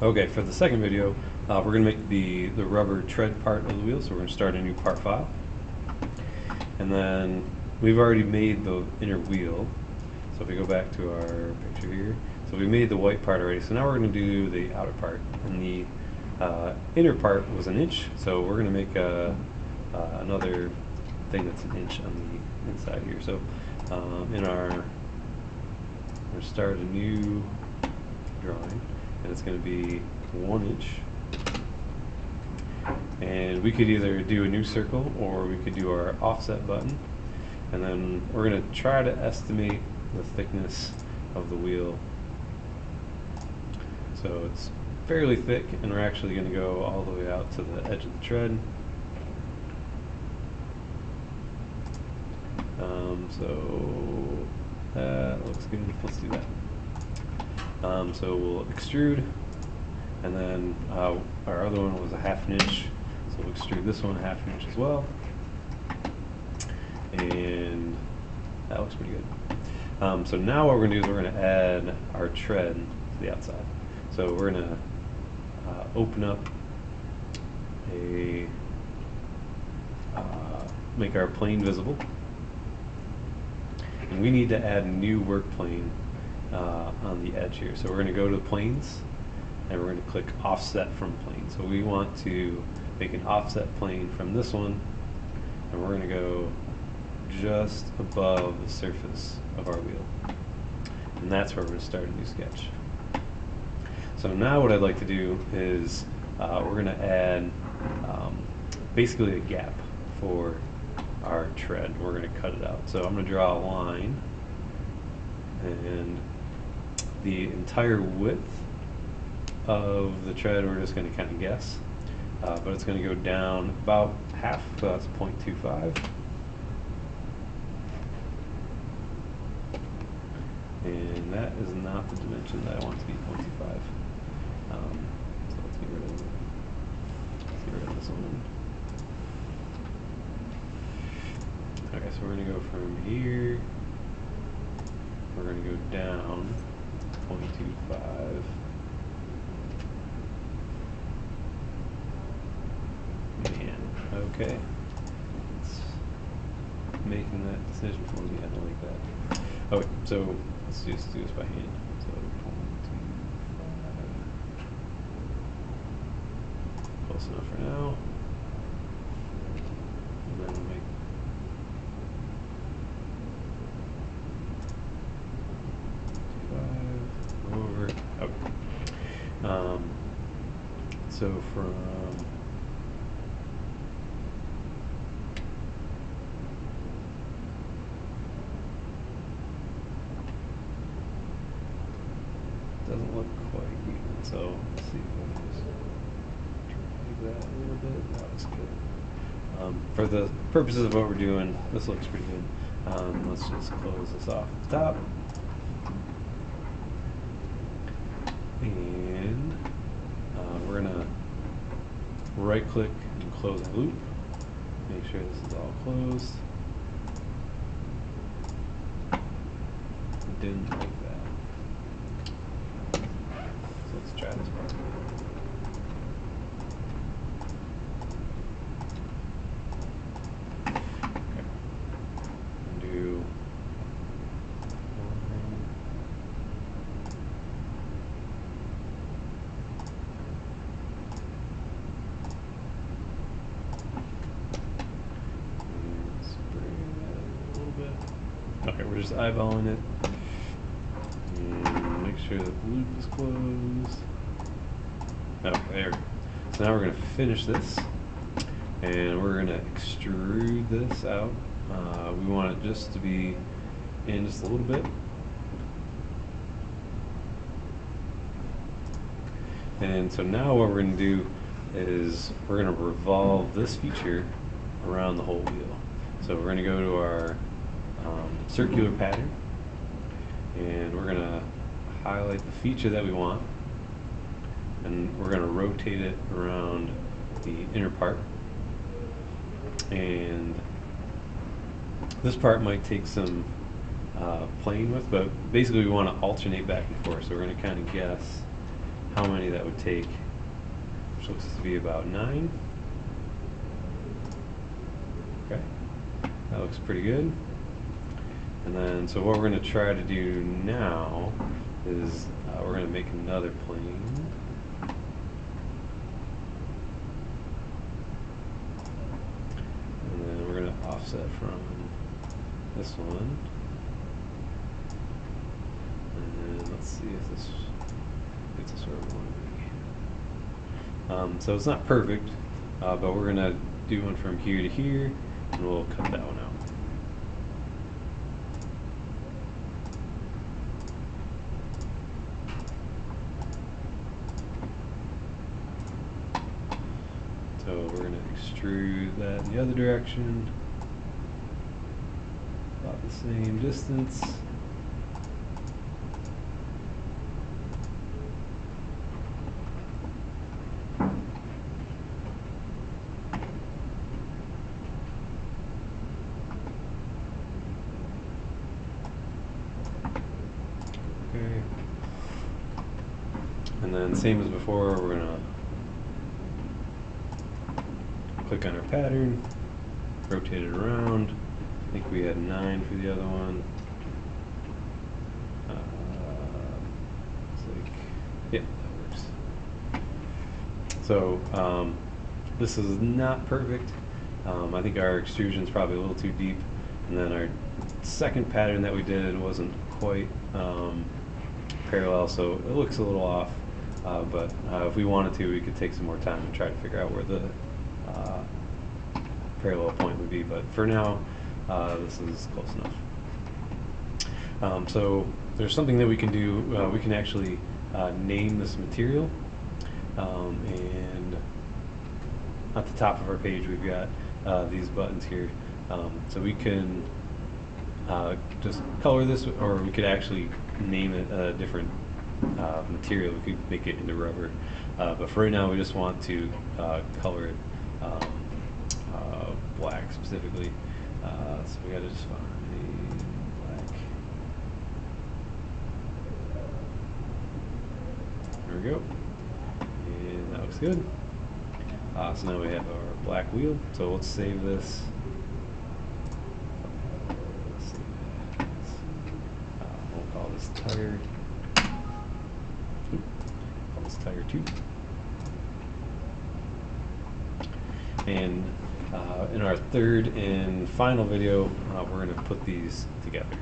Okay, for the second video, we're going to make the rubber tread part of the wheel, so we're going to start a new part file. And then we've already made the inner wheel, so if we go back to our picture here, so we made the white part already, so now we're going to do the outer part. And the inner part was 1 inch, so we're going to make another thing that's 1 inch on the inside here. So we're going to start a new drawing, and it's going to be 1 inch. And we could either do a new circle or we could do our offset button. And then we're going to try to estimate the thickness of the wheel. So it's fairly thick, and we're actually going to go all the way out to the edge of the tread. So that looks good. Let's do that. So we'll extrude, and then our other one was a 1/2 inch, so we'll extrude this one 1/2 inch as well, and that looks pretty good. So now what we're going to do is we're going to add our tread to the outside. So we're going to open up make our plane visible, and we need to add a new work plane on the edge here. So we're going to go to the planes, and we're going to click offset from plane. So we want to make an offset plane from this one, and we're going to go just above the surface of our wheel, and that's where we're going to start a new sketch. So now what I'd like to do is we're going to add basically a gap for our tread. We're going to cut it out. So I'm going to draw a line, and the entire width of the tread we're just going to kind of guess, but it's going to go down about half, so that's 0.25. And that is not the dimension that I want to be 0.25. So let's get rid of this one. Okay, so we're going to go from here, we're going to go down 0.25. Man, okay. It's making that decision for me. I don't like that. Okay, so let's just do this by hand. So 0.25. Close enough for now. And then we'll make over. Okay. So from doesn't look quite even. So let's see if I can just drag that a little bit. That looks good. For the purposes of what we're doing, this looks pretty good. Let's just close this off at the top. And we're going to right click and close the loop. Make sure this is all closed. Didn't like that. So let's try this part. Okay. Do okay, we're just eyeballing it. And make sure that the loop is closed. Okay, there we go. So now we're going to finish this, and we're going to extrude this out. We want it just to be in just a little bit. And so now what we're going to do is we're going to revolve this feature around the whole wheel. So we're going to go to our circular pattern, and we're going to highlight the feature that we want, and we're going to rotate it around the inner part. And this part might take some playing with, but basically we want to alternate back and forth, so we're going to kind of guess how many that would take, which looks to be about 9. Okay, that looks pretty good. And then, so what we're going to try to do now is we're going to make another plane. And then we're going to offset from this one. And then let's see if this gets us where we want to be. So it's not perfect, but we're going to do one from here to here, and we'll cut that one out. So we're going to extrude that in the other direction, about the same distance. Okay. And then same as before, we're going to click on our pattern, rotate it around. I think we had 9 for the other one. It's like, yeah, that works. So this is not perfect. I think our extrusion is probably a little too deep, and then our second pattern that we did wasn't quite parallel, so it looks a little off. But if we wanted to, we could take some more time and try to figure out where the parallel point would be, but for now this is close enough. So there's something that we can do. We can actually name this material, and at the top of our page we've got these buttons here, so we can just color this, or we could actually name it a different material. We could make it into rubber, but for right now we just want to color it black specifically. So we gotta just find black. There we go. And that looks good. So now we have our black wheel. So let's save this. Let's save that. We'll call this tire. Call this tire 2. And in our third and final video, we're going to put these together.